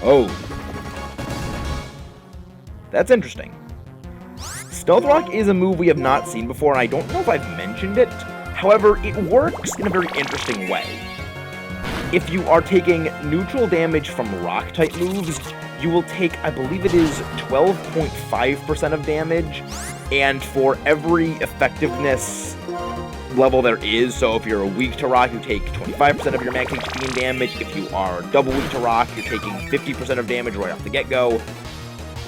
Oh. That's interesting. Stealth Rock is a move we have not seen before, and I don't know if I've mentioned it. However, it works in a very interesting way. If you are taking neutral damage from Rock-type moves, you will take, I believe it is 12.5% of damage, and for every effectiveness level there is, so if you're weak to Rock, you take 25% of your max HP in damage. If you are double weak to Rock, you're taking 50% of damage right off the get-go.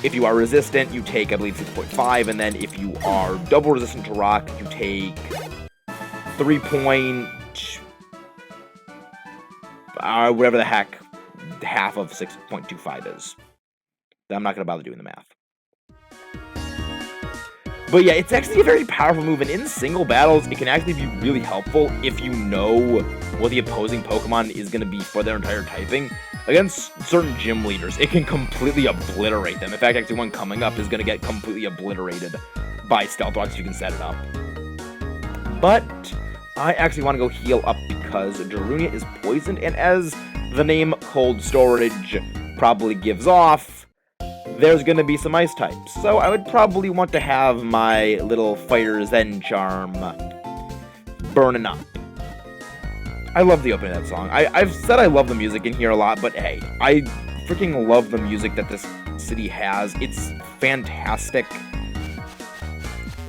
If you are resistant, you take, I believe, 6.5, and then if you are double resistant to Rock, you take 3 point... whatever the heck half of 6.25 is. I'm not going to bother doing the math. But yeah, it's actually a very powerful move, and in single battles, it can actually be really helpful if you know what the opposing Pokemon is going to be for their entire typing. Against certain gym leaders, it can completely obliterate them. In fact, actually one coming up is going to get completely obliterated by Stealth Rock, so you can set it up. But I actually want to go heal up because Darunia is poisoned, and as the name Cold Storage probably gives off, there's going to be some ice types. So I would probably want to have my little Fire Zen Charm burning up. I love the opening of that song. I've said I love the music in here a lot, but hey, I freaking love the music that this city has. It's fantastic.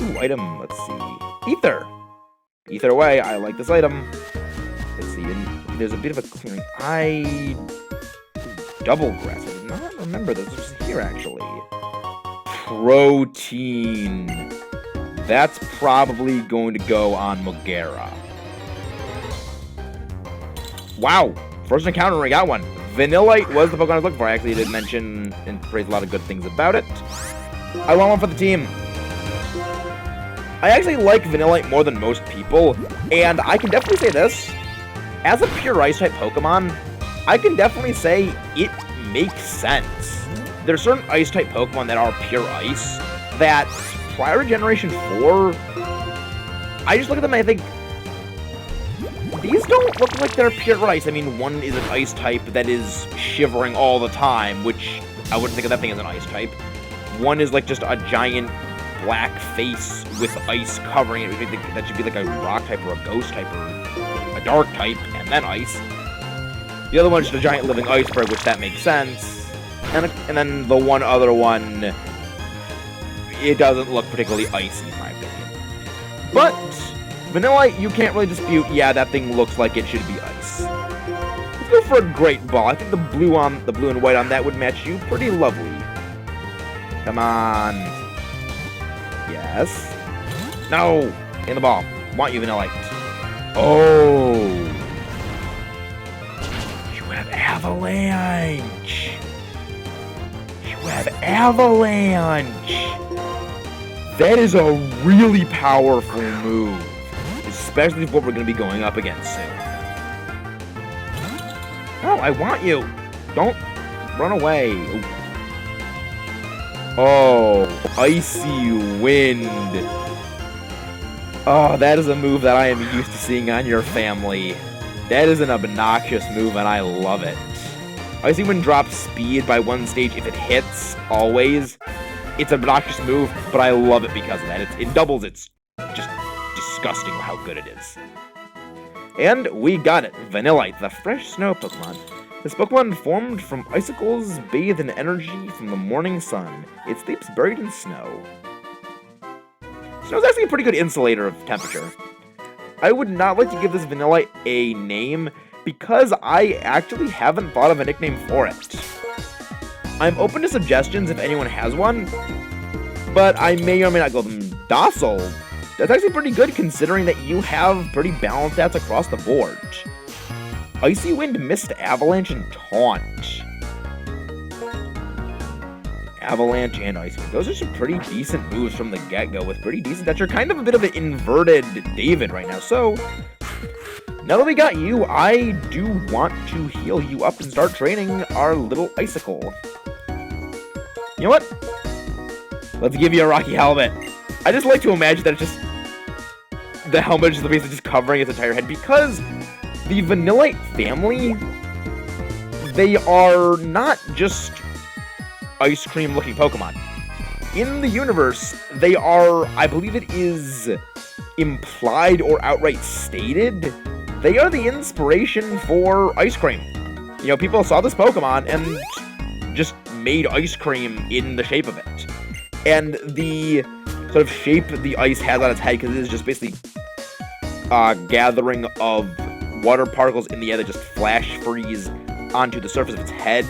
Ooh, item, let's see. Ether. Ether away, I like this item. Let's see, and there's a bit of a clearing. Double grass. I did not remember this. This was here, actually. Protein. That's probably going to go on Mogera. Wow. First encounter, I got one. Vanillite was the Pokemon I was looking for. I actually did mention and praise a lot of good things about it. I want one for the team. I actually like Vanillite more than most people, and I can definitely say this. As a pure Ice-type Pokemon, I can definitely say it makes sense. There are certain Ice-type Pokemon that are pure Ice that, prior to Generation 4, I just look at them and I think, these don't look like they're pure Ice. I mean, one is an Ice-type that is shivering all the time, which I wouldn't think of that thing as an Ice-type. One is like just a giant black face with ice covering it. That should be like a rock type or a ghost type or a dark type, and then ice. The other one is just a giant living iceberg, which that makes sense. And then the one other one, it doesn't look particularly icy, in my opinion. But Vanillite, you can't really dispute, yeah, that thing looks like it should be ice. Let's go for a Great Ball. I think the blue and white on that would match you pretty lovely. Come on. Yes. No! In the ball. Want you, Vanillite. Oh! You have Avalanche! You have Avalanche! That is a really powerful move. Especially what we're going to be going up against soon. Oh, I want you! Don't run away. Oh, Icy Wind. Oh, that is a move that I am used to seeing on your family. That is an obnoxious move, and I love it. Icy Wind drops speed by one stage if it hits, always. It's an obnoxious move, but I love it because of that. It doubles. It's just disgusting how good it is. And we got it. Vanillite, the fresh snow Pokemon. This Pokemon formed from icicles bathed in energy from the morning sun. It sleeps buried in snow. Snow is actually a pretty good insulator of temperature. I would not like to give this Vanillite a name because I actually haven't thought of a nickname for it. I'm open to suggestions if anyone has one, but I may or may not go with them. Docile. That's actually pretty good considering that you have pretty balanced stats across the board. Icy Wind, Mist, Avalanche, and Taunt. Avalanche and Icy Wind. Those are some pretty decent moves from the get-go with pretty decent stats. You're kind of a bit of an inverted David right now. So, now that we got you, I do want to heal you up and start training our little Icicle. You know what? Let's give you a Rocky Helmet. I just like to imagine that it's just the helmet is basically just covering its entire head because the Vanillite family they are not just ice cream looking Pokemon. In the universe, they are, I believe it is implied or outright stated, they are the inspiration for ice cream. You know, people saw this Pokemon and just made ice cream in the shape of it. And the sort of shape the ice has on its head, because it is just basically gathering of water particles in the air that just flash freeze onto the surface of its head.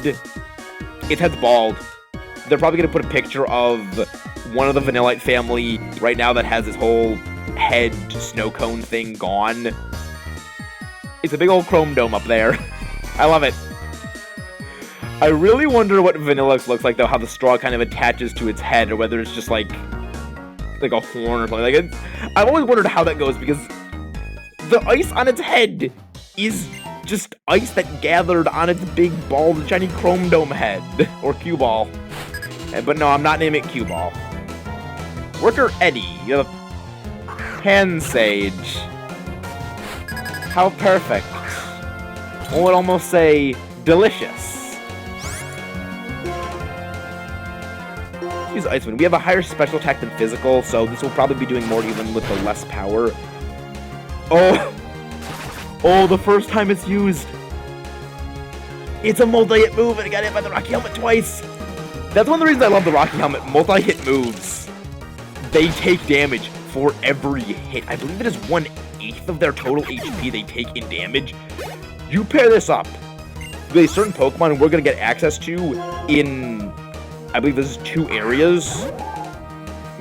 Its head's bald. They're probably going to put a picture of one of the Vanillite family right now that has this whole head snow cone thing gone. It's a big old chrome dome up there. I love it. I really wonder what Vanillite looks like, though, how the straw kind of attaches to its head, or whether it's just like a horn or something. I've always wondered how that goes, because the ice on its head is just ice that gathered on its big, bald, shiny chrome dome head. Or cue ball. But no, I'm not naming it cue ball. Worker Eddie, you have a Pansage. How perfect. One would almost say delicious. Use Ice Wind. We have a higher special attack than physical, so this will probably be doing more even with the less power. Oh, the first time it's used. It's a multi-hit move, and it got hit by the Rocky Helmet twice. That's one of the reasons I love the Rocky Helmet. Multi-hit moves, they take damage for every hit. I believe it is 1/8 of their total HP they take in damage. You pair this up with a certain Pokemon we're going to get access to in, I believe this is 2 areas.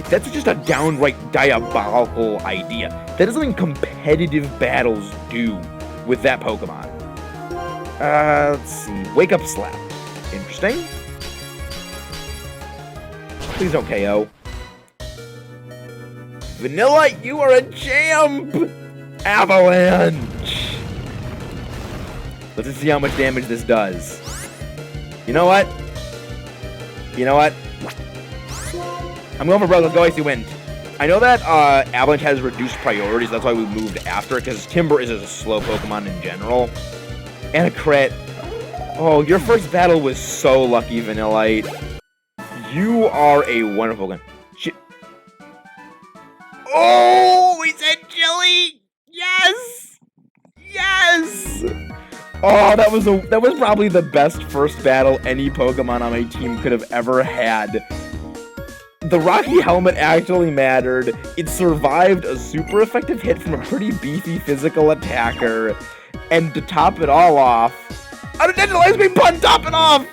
That's just a downright diabolical idea. That is something competitive battles do with that Pokemon. Let's see. Wake Up Slap. Interesting. Please don't KO. Vanillite, you are a champ! Avalanche! Let's just see how much damage this does. You know what? I'm going for Broke. Let's go Icy Wind. I know that Avalanche has reduced priorities. That's why we moved after it, because Timber is a slow Pokemon in general. And a crit. Oh, your first battle was so lucky, Vanillite. You are a wonderful gun. Oh, we said Chili! Yes! Yes! Oh, that was probably the best first battle any Pokemon on my team could have ever had. The Rocky Helmet actually mattered. It survived a super effective hit from a pretty beefy physical attacker. And to top it all off, Unintentional Ice Beam Pun top it off!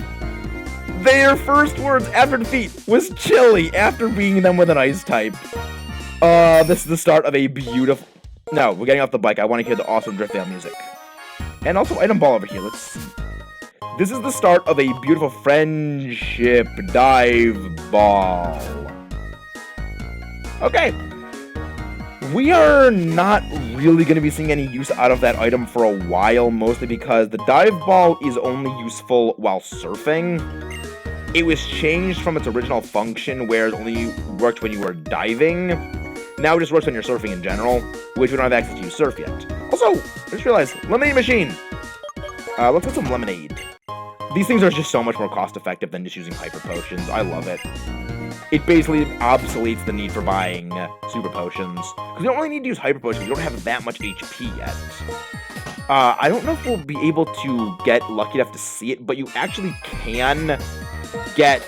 Their first words after defeat was Chili after beating them with an ice type. This is the start of a beautiful... No, we're getting off the bike. I want to hear the awesome Driftveil music. And also Item Ball over here. Let's see. This is the start of a beautiful Friendship Dive Ball. Okay. We are not really going to be seeing any use out of that item for a while, mostly because the Dive Ball is only useful while surfing. It was changed from its original function, where it only worked when you were diving. Now it just works when you're surfing in general, which we don't have access to use surf yet. Also, I just realized, Lemonade Machine. Let's get some lemonade. These things are just so much more cost-effective than just using Hyper Potions. I love it. It basically obsoletes the need for buying Super Potions. Because you don't really need to use Hyper Potions. You don't have that much HP yet. I don't know if we'll be able to get lucky enough to see it, but you actually can get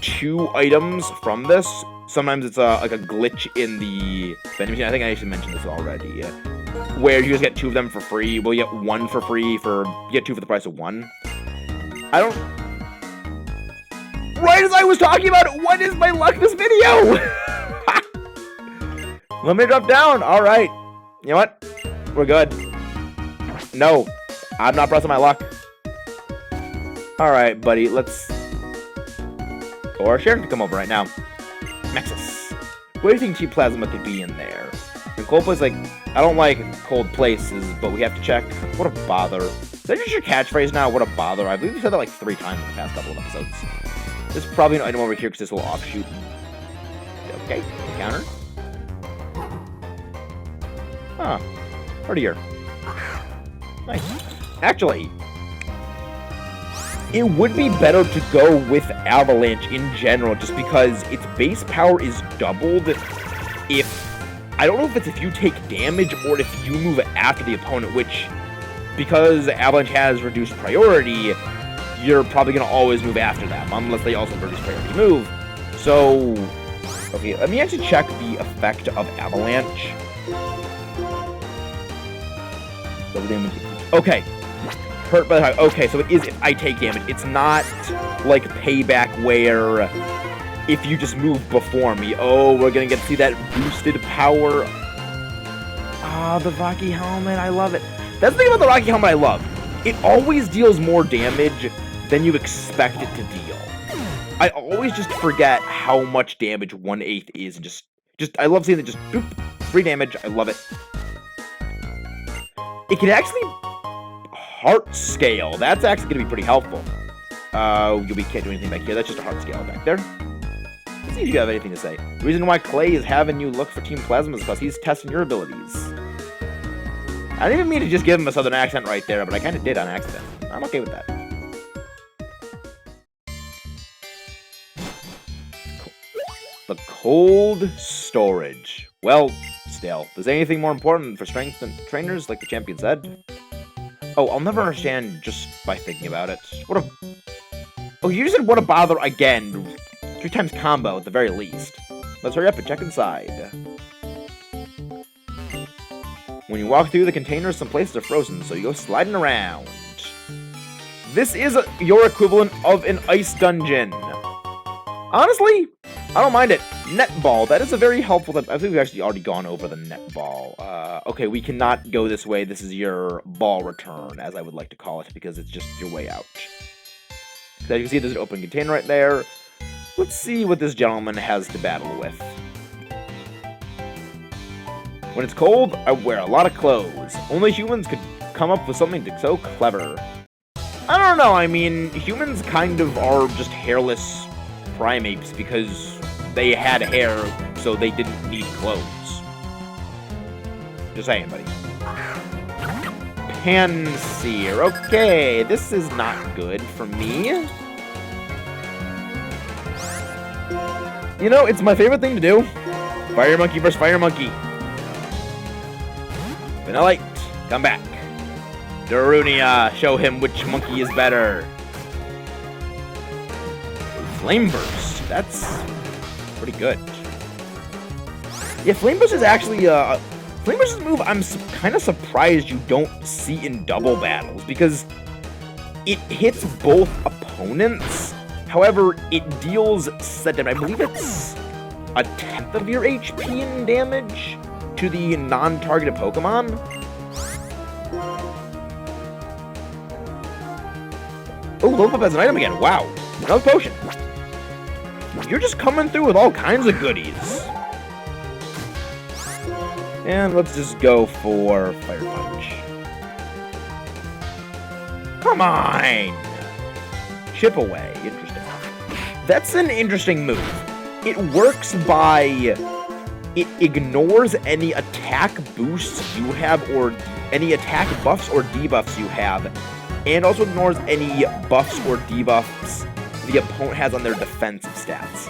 2 items from this. Sometimes it's like a glitch in the vending machine. I think I actually mentioned this already. Where you just get 2 of them for free. Well, you get 1 for free you get 2 for the price of 1. Right as I was talking about it, what is my luck this video? Let me drop down. All right. You know what? We're good. No, I'm not pressing my luck. All right, buddy. Or Sharon can come over right now. Maxis. Where do you think Cheap Plasma could be in there? And cold place, like, I don't like cold places, but we have to check. What a bother. Is that just your catchphrase now? What a bother. I believe you said that like 3 times in the past couple of episodes. There's probably an item over here because this will offshoot. Okay, encounter. Huh. Prettier. Nice. Actually, it would be better to go with Avalanche in general, just because its base power is doubled if... I don't know if it's if you take damage or if you move after the opponent, which, because Avalanche has reduced priority, you're probably going to always move after them, unless they also reduce priority move. So, okay, let me actually check the effect of Avalanche. Okay. Hurt by the high. Okay, so it is if I take damage. It's not like Payback where if you just move before me. Oh, we're gonna get to see that boosted power. Ah, the Rocky Helmet, I love it. That's the thing about the Rocky Helmet I love. It always deals more damage than you expect it to deal. I always just forget how much damage 1/8 is, and just I love seeing it just boop, free damage. I love it. It can actually heart scale. That's actually going to be pretty helpful. We can't do anything back here. That's just a heart scale back there. Let's see if you have anything to say. The reason why Clay is having you look for Team Plasma is because he's testing your abilities. I didn't even mean to just give him a southern accent right there, but I kind of did on accident. I'm okay with that. The cold storage. Well, still, is anything more important for strength than trainers, like the champion said? Oh, I'll never understand just by thinking about it. What a... Oh, you said what a bother again. 3 times combo at the very least. Let's hurry up and check inside. When you walk through the containers, some places are frozen, so you go sliding around. This is your equivalent of an ice dungeon. Honestly, I don't mind it. Netball, that is a very helpful... I think we've actually already gone over the netball. Okay, we cannot go this way. This is your ball return, as I would like to call it, because it's just your way out. So you can see there's an open container right there. Let's see what this gentleman has to battle with. When it's cold, I wear a lot of clothes. Only humans could come up with something so clever. I don't know, I mean, humans kind of are just hairless primates because they had hair, so they didn't need clothes. Just saying, buddy. Pansear. Okay, this is not good for me. You know, it's my favorite thing to do. Fire Monkey versus Fire Monkey. Vanillite, come back. Darunia, show him which monkey is better. Flame Burst, that's pretty good. Yeah, Flame Burst is actually Flame Burst is a move I'm kind of surprised you don't see in double battles, because it hits both opponents. However, it deals set damage. I believe it's 1/10 of your HP in damage to the non-targeted Pokemon. Oh, level up as an item again. Wow. Another potion. You're just coming through with all kinds of goodies. And let's just go for Fire Punch. Come on! Chip away. Interesting. That's an interesting move. It works by... It ignores any attack boosts you have, or any attack buffs or debuffs you have, and also ignores any buffs or debuffs the opponent has on their defensive stats.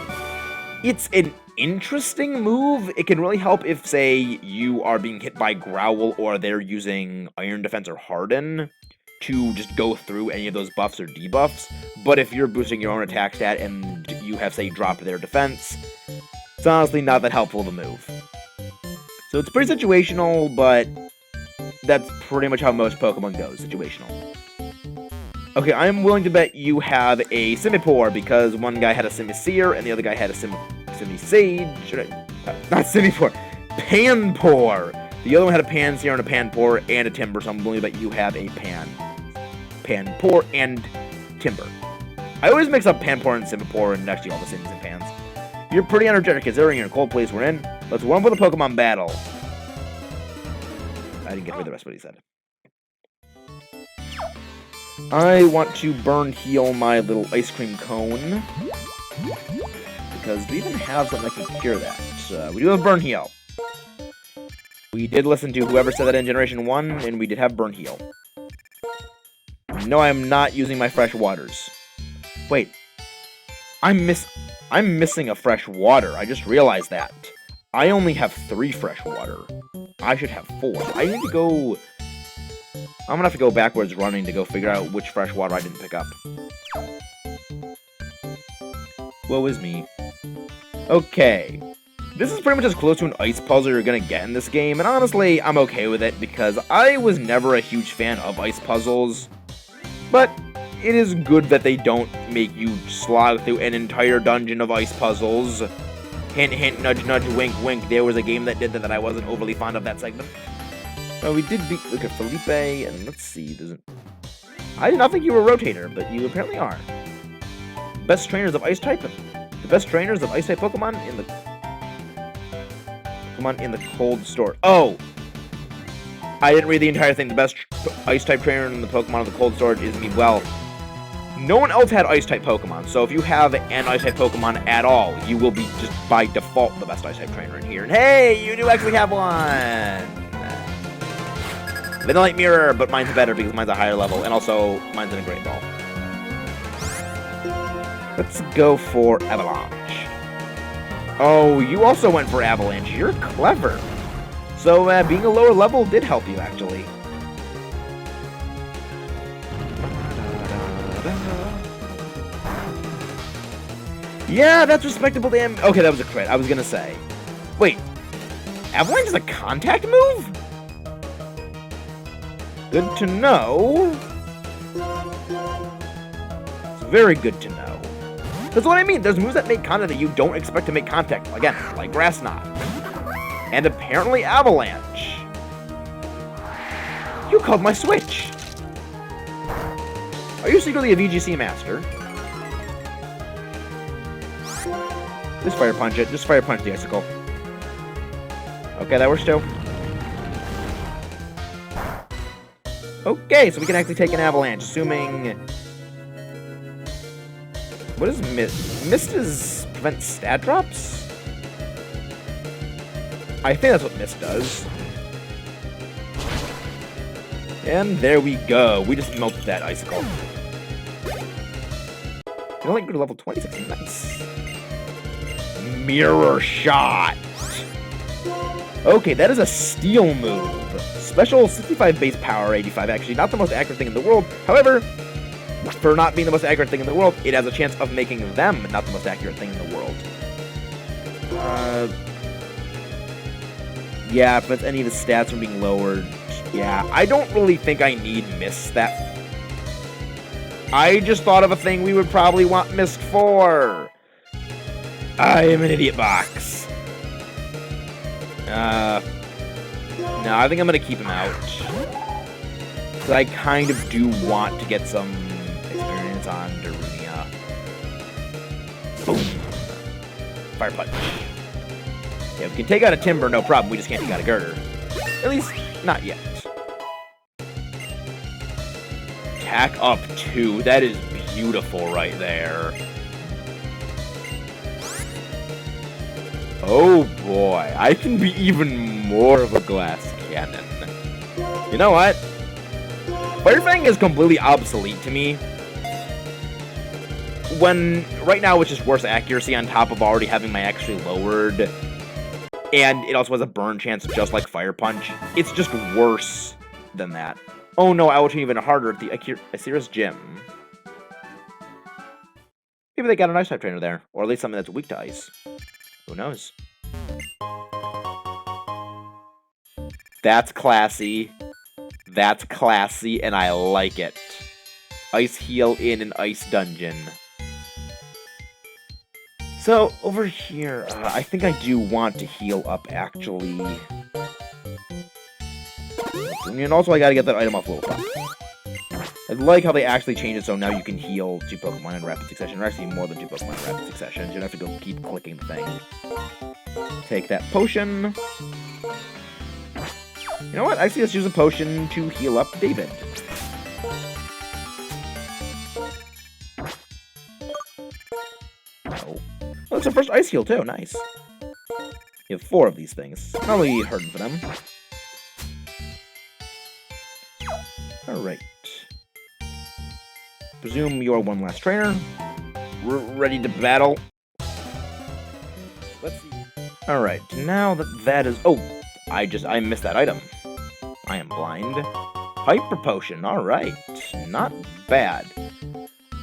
It's an interesting move. It can really help if, say, you are being hit by Growl or they're using Iron Defense or Harden to just go through any of those buffs or debuffs. But if you're boosting your own attack stat and you have, say, dropped their defense, it's honestly not that helpful of a move. So it's pretty situational, but that's pretty much how most Pokemon goes, situational. Okay, I'm willing to bet you have a Simipour, because one guy had a Simisear and the other guy had a Simisage. Not Simipour, Panpour. The other one had a Pansear and a Panpour and a Timber, so I'm willing to bet you have a Panpour and Timber. I always mix up Panpour and Simipour and actually all the Sims and Pans. You're pretty energetic considering you're in a cold place we're in. Let's warm up for the Pokemon battle. I didn't get rid of the rest of what he said. I want to burn heal my little ice cream cone, because we even have something that can cure that. We do have burn heal. We did listen to whoever said that in Generation 1, and we did have burn heal. No, I'm not using my fresh waters. Wait. I'm missing a fresh water. I just realized that. I only have 3 fresh water. I should have 4. So I need to go... I'm gonna have to go backwards running to go figure out which fresh water I didn't pick up. Woe is me. Okay. This is pretty much as close to an ice puzzle you're gonna get in this game, and honestly, I'm okay with it because I was never a huge fan of ice puzzles. But it is good that they don't make you slog through an entire dungeon of ice puzzles. Hint, hint, nudge, nudge, wink, wink. There was a game that did that I wasn't overly fond of that segment. Well, we did beat look at Felipe, and let's see. I did not think you were a rotator, but you apparently are. Best trainers of ice type. The best trainers of ice type Pokemon in the cold store. Oh! I didn't read the entire thing. The best ice type trainer in the Pokemon of the cold storage is me. Well, no one else had ice type Pokemon, so if you have an ice type Pokemon at all, you will be just by default the best ice type trainer in here. And hey, you do actually have one! Vanillite Mirror, but mine's better because mine's a higher level, and also mine's in a Great Ball. Let's go for Avalanche. Oh, you also went for Avalanche. You're clever. So, being a lower level did help you, actually. Yeah, that's respectable damage. Okay, that was a crit. I was gonna say. Wait. Avalanche is a contact move? Good to know. It's very good to know. That's what I mean. There's moves that make contact that you don't expect to make contact. Again, like Grass Knot. And apparently Avalanche. You called my switch. Are you secretly a VGC master? Just fire punch it. Just fire punch the icicle. Okay, that works too. Okay, so we can actually take an Avalanche, assuming... What is Mist? Mist is prevent stat drops? I think that's what Mist does. And there we go. We just melted that icicle. You only go to level 26. Nice. Mirror Shot. Okay, that is a steel move. Special 65 base power, 85 actually. Not the most accurate thing in the world. However, for not being the most accurate thing in the world, it has a chance of making them not the most accurate thing in the world. Yeah, if it's any of the stats from being lowered. Yeah, I don't really think I need Mist that. I just thought of a thing we would probably want Mist for. I am an idiot box. No, I think I'm gonna keep him out. Because I kind of do want to get some experience on Darunia. Boom. Fire punch. Yeah, we can take out a Timber, no problem. We just can't take out a Girder. At least, not yet. Attack up 2. That is beautiful right there. Oh boy, I can be even more of a glass cannon. You know what? Fire Fang is completely obsolete to me. When, right now it's just worse accuracy on top of already having my actually lowered. And it also has a burn chance just like Fire Punch. It's just worse than that. Oh no, I will train even harder at the Asirus Gym. Maybe they got an Ice-type trainer there. Or at least something that's weak to Ice. Who knows? That's classy. That's classy, and I like it. Ice heal in an ice dungeon. So, over here, I think I do want to heal up, actually. And also, I gotta get that item off Lillipup. I like how they actually changed it so now you can heal 2 Pokemon in rapid succession, or actually more than 2 Pokemon in rapid succession. You don't have to go keep clicking the thing. Take that potion. You know what? Actually, let's use a potion to heal up David. Oh. Well, it's our first ice heal, too. Nice. You have 4 of these things. Probably hurting for them. Alright. Presume you're one last trainer. We're ready to battle. Let's see. Alright, now that is... Oh, I missed that item. I am blind. Hyper Potion, alright. Not bad.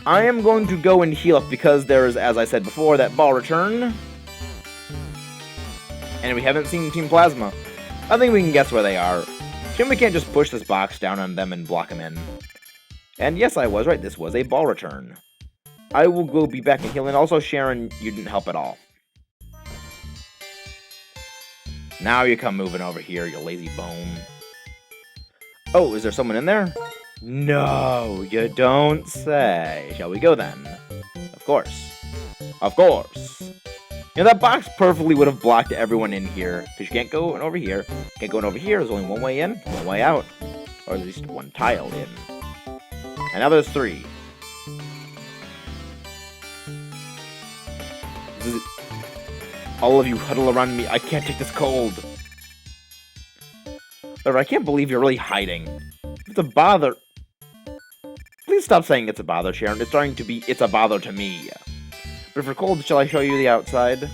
I am going to go and heal up because there is, as I said before, that ball return. And we haven't seen Team Plasma. I think we can guess where they are. We can't just push this box down on them and block them in. And yes, I was right. This was a ball return. I will go be back and heal. And also, Sharon, you didn't help at all. Now you come moving over here, you lazy bone. Oh, is there someone in there? No, you don't say. Shall we go then? Of course. Of course. You know, that box perfectly would have blocked everyone in here. Because you can't go in over here. Can't go in over here. There's only one way in, one way out. Or at least one tile in. And now there's 3. All of you huddle around me. I can't take this cold. I can't believe you're really hiding. It's a bother. Please stop saying it's a bother, Sharon. It's starting to be it's a bother to me. But if you're cold, shall I show you the outside?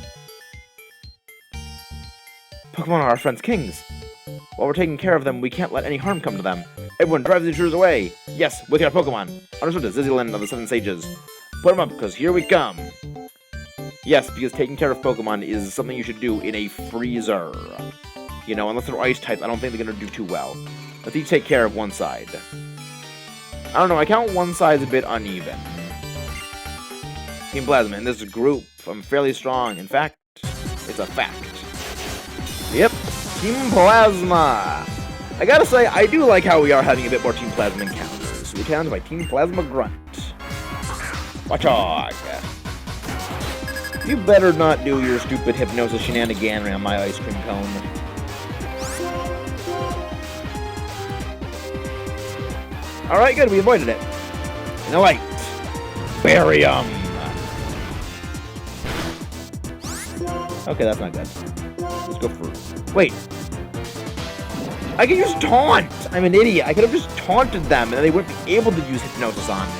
Pokemon are our friends' kings. While we're taking care of them, we can't let any harm come to them. Everyone drive the intruders away. Yes, with our Pokemon. Understood to Zizzyland of the Seven Sages. Put them up, because here we come. Yes, because taking care of Pokemon is something you should do in a freezer. You know, unless they're ice types, I don't think they're going to do too well. Let's each take care of one side. I don't know, I count one side as a bit uneven. Team Plasma, in this group, I'm fairly strong. In fact, it's a fact. Yep, Team Plasma. I gotta say, I do like how we are having a bit more Team Plasma encounters. We're challenged by Team Plasma Grunt. Watchog. You better not do your stupid hypnosis shenaniganery on my ice cream cone. Alright, good, we avoided it. In the light. Barium. Okay, that's not good. Let's go for... Wait. I can use Taunt! I'm an idiot. I could have just taunted them, and then they wouldn't be able to use Hypnosis on me.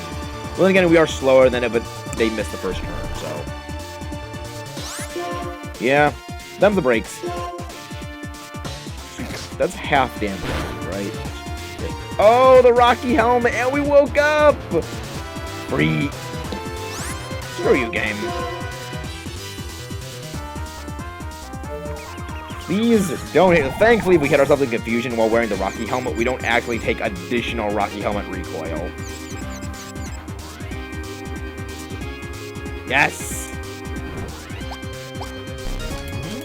Well, then again, we are slower than it, but they missed the first turn, so... Yeah, them the breaks. That's half damage, right? Oh, the Rocky Helmet, and we woke up! Free. Screw you, game. Please don't hit. Thankfully, we hit ourselves in confusion while wearing the Rocky Helmet. We don't actually take additional Rocky Helmet recoil. Yes!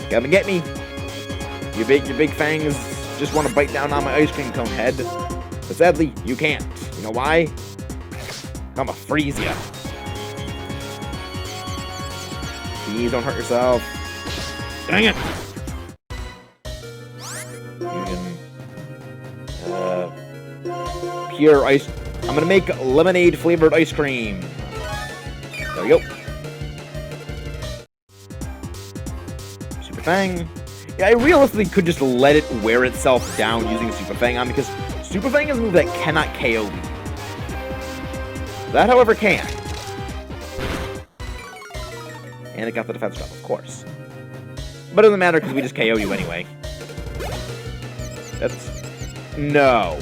Come and get me. Your big fangs just want to bite down on my ice cream cone head. But sadly, you can't. You know why? I'ma freeze ya. Please don't hurt yourself. Dang it! Pure ice. I'm gonna make lemonade flavored ice cream. There we go. Super Fang. Yeah, I realistically could just let it wear itself down using Super Fang on because Super Fang is a move that cannot KO me. That, however, can. And it got the defense drop, of course. But it doesn't matter because we just KO you anyway. That's... No.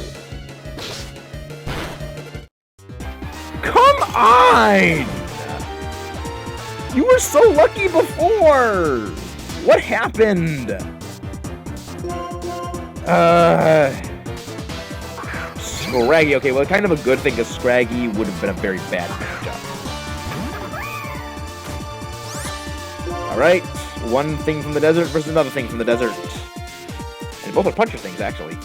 Come on! You were so lucky before! What happened? Scraggy. Okay, well, kind of a good thing because Scraggy would have been a very bad matchup. Alright, one thing from the desert versus another thing from the desert. And both are puncher things, actually.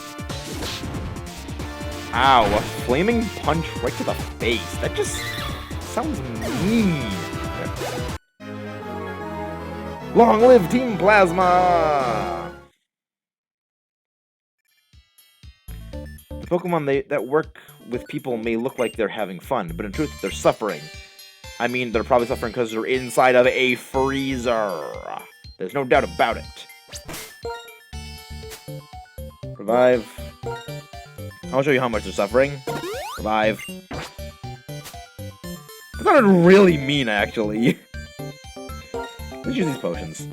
Ow, a flaming punch right to the face. That just sounds mean. Long live Team Plasma! The Pokemon that work with people may look like they're having fun, but in truth, they're suffering. I mean, they're probably suffering because they're inside of a freezer. There's no doubt about it. Revive. I'll show you how much they're suffering. Revive. That sounded really mean, actually. Let's use these potions.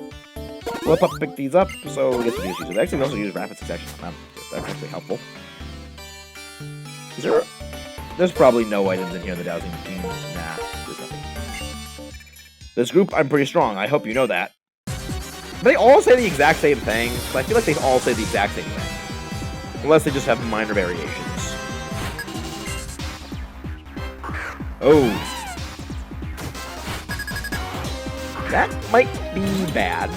Flip up, pick these up, so we get to use these. Actually, we also use rapid succession on them. That's actually helpful. Is there... There's probably no items in here in the dowsing machine. Nah, there's nothing. This group, I'm pretty strong. I hope you know that. They all say the exact same thing, but I feel like they all say the exact same thing. Unless they just have minor variations. Oh. That might be bad.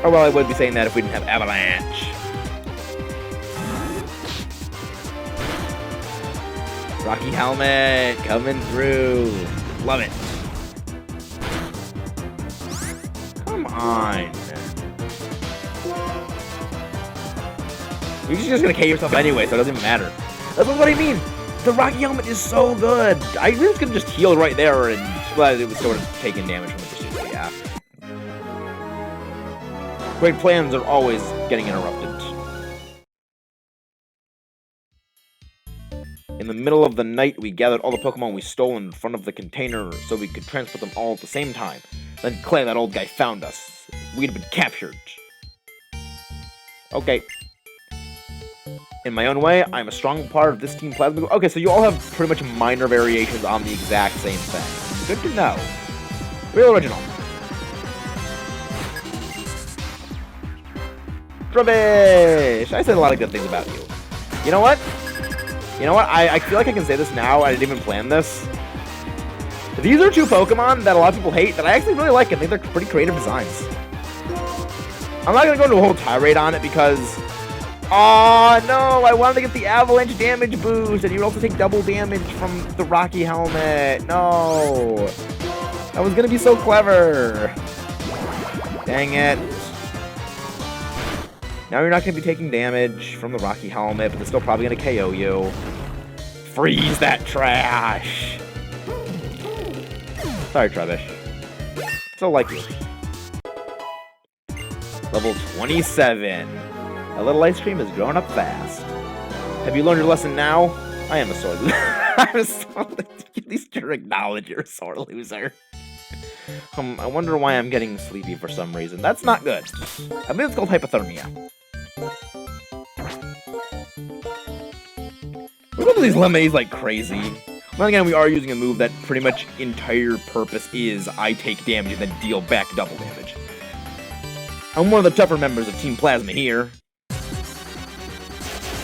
Or well, I would be saying that if we didn't have Avalanche. Rocky Helmet coming through. Love it. Come on. You're just gonna KO yourself anyway, so it doesn't even matter. That's what I mean. The Rocky Helmet is so good. I really could just heal right there and, well, it was sort of taking damage from the pursuit, but yeah. Great plans are always getting interrupted. In the middle of the night, we gathered all the Pokemon we stole in front of the container so we could transport them all at the same time. Then Clay, that old guy, found us. We'd been captured. Okay. In my own way, I'm a strong part of this Team Plasma. Okay, so you all have pretty much minor variations on the exact same thing. Good to know. Real original. Trubbish! I said a lot of good things about you. You know what? You know what? I feel like I can say this now. I didn't even plan this. These are two Pokemon that a lot of people hate that I actually really like. I think they're pretty creative designs. I'm not going to go into a whole tirade on it because... Aw, no! I wanted to get the Avalanche damage boost, and you would also take double damage from the Rocky Helmet. No! That was going to be so clever. Dang it. Now you're not going to be taking damage from the Rocky Helmet, but they're still probably going to KO you. Freeze that trash! Sorry, Trubbish. Still like you. Level 27. A little ice cream has grown up fast. Have you learned your lesson now? I am a sore loser. I'm a sore loser. At least you acknowledge you're a sore loser. I wonder why I'm getting sleepy for some reason. That's not good. I believe it's called hypothermia. We're going to these lemonades like crazy. Then again, we are using a move that pretty much entire purpose is I take damage and then deal back double damage. I'm one of the tougher members of Team Plasma here.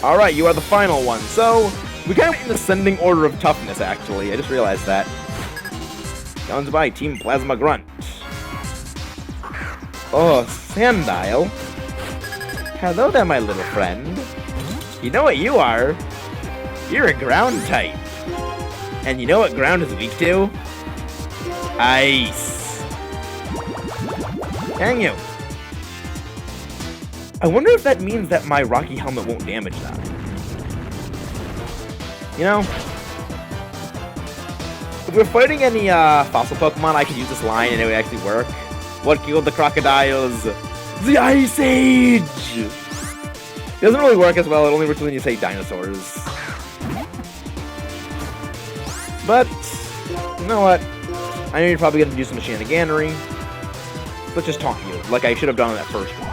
Alright, you are the final one. So, we kind of went in ascending order of toughness, actually. I just realized that. Challenged by Team Plasma Grunt. Oh, Sandile. Hello there, my little friend. You know what you are? You're a ground type. And you know what ground is weak to? Ice. Dang you. I wonder if that means that my Rocky Helmet won't damage that. You know, if we're fighting any fossil Pokemon, I could use this line and it would actually work. What killed the crocodiles? The Ice Age! It doesn't really work as well, it only works when you say dinosaurs. But, you know what? I know you're probably going to do some shenaniganery. Let's just taunt you, like I should have done on that first one.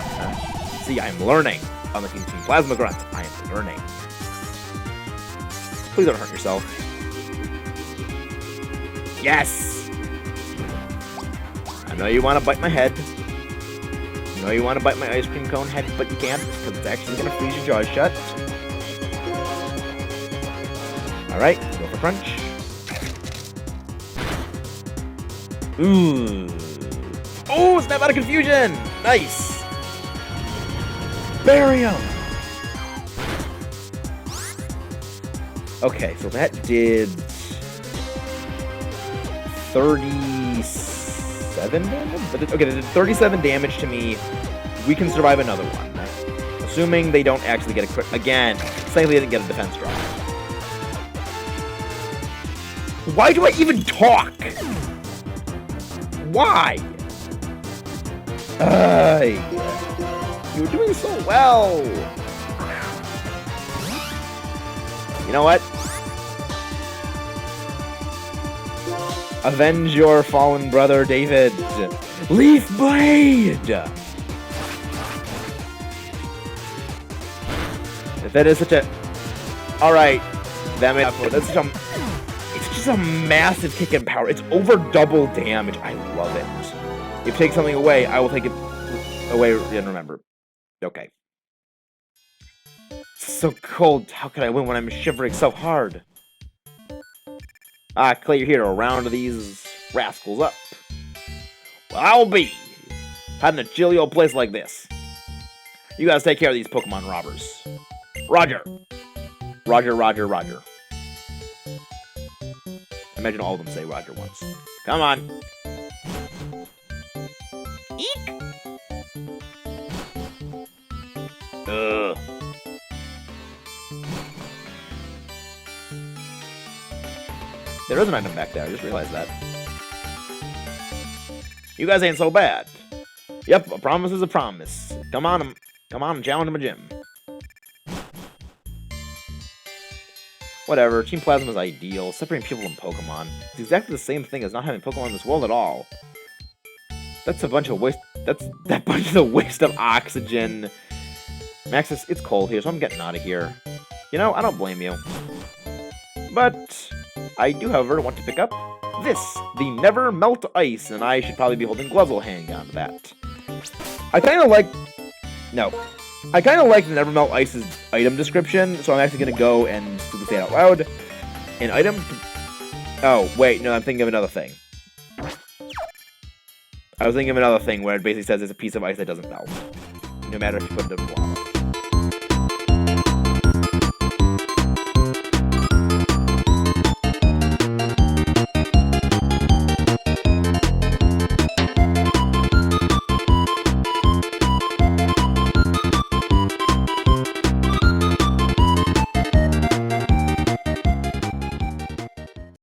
See, I'm learning. On the Team Plasma Grunt, I am learning. Please don't hurt yourself. Yes! I know you want to bite my head. I know you want to bite my ice cream cone head, but you can't, because it's actually going to freeze your jaws shut. Alright, go for crunch. Ooh. Oh, snap out of confusion! Nice! Barium! Okay, so that did 37 damage? Okay, that did 37 damage to me. We can survive another one. Assuming they don't actually get a crit. Again, saying they didn't get a defense drop. Why do I even talk? Why? You're doing so well. You know what? Avenge your fallen brother, David. Leaf Blade! That is such a... Alright. That made up for it. That's such a... It's just a massive kick in power. It's over double damage. I love it. If you take something away, I will take it away and remember. Okay. It's so cold. How can I win when I'm shivering so hard? Ah, Clay, you're here to round these rascals up. Well, I'll be. Had in a chilly old place like this. You guys take care of these Pokemon robbers. Roger. Roger, Roger, Roger. Imagine all of them say Roger once. Come on. Eek. Ugh. There is an item back there, I just realized that. You guys ain't so bad. Yep, a promise is a promise. Come on, challenge him a gym. Whatever, Team Plasma is ideal. Separating people from Pokemon. It's exactly the same thing as not having Pokemon in this world at all. That's a bunch of waste. That bunch of the waste of oxygen. Maxis, it's cold here, so I'm getting out of here. You know, I don't blame you. But I do, however, want to pick up this, the Never Melt Ice, and I should probably be holding gloves while hanging on to that. I kind of like the Never Melt Ice's item description, so I'm actually going to go and say it out loud. An item... Oh, wait, no, I'm thinking of another thing. I was thinking of another thing where it basically says it's a piece of ice that doesn't melt, no matter if you put it in lava.